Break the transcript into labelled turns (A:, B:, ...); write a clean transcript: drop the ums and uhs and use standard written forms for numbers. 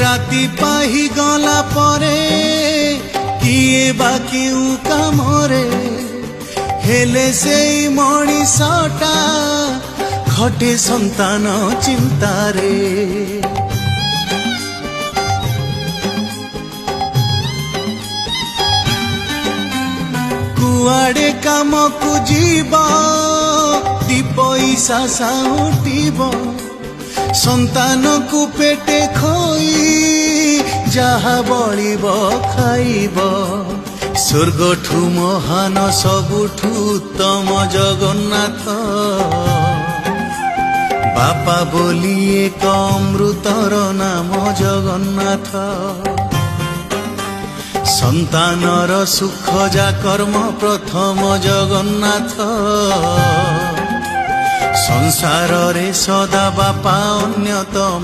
A: राति पाही गला परे किए बा केउ कामरे हेले से मणिषटा खटे संतान चिंतारे कुआड़े काम को जीव दी पैसा साउटिब संतान को पेटे खोई जहा बलिब खाइब स्वर्गठू महान सबुठू उत्तम जगन्नाथ बापा बोली एक अमृतर नाम जगन्नाथ संतानर सुख जा कर्म प्रथम जगन्नाथ संसार रे सदा बापा अन्यतम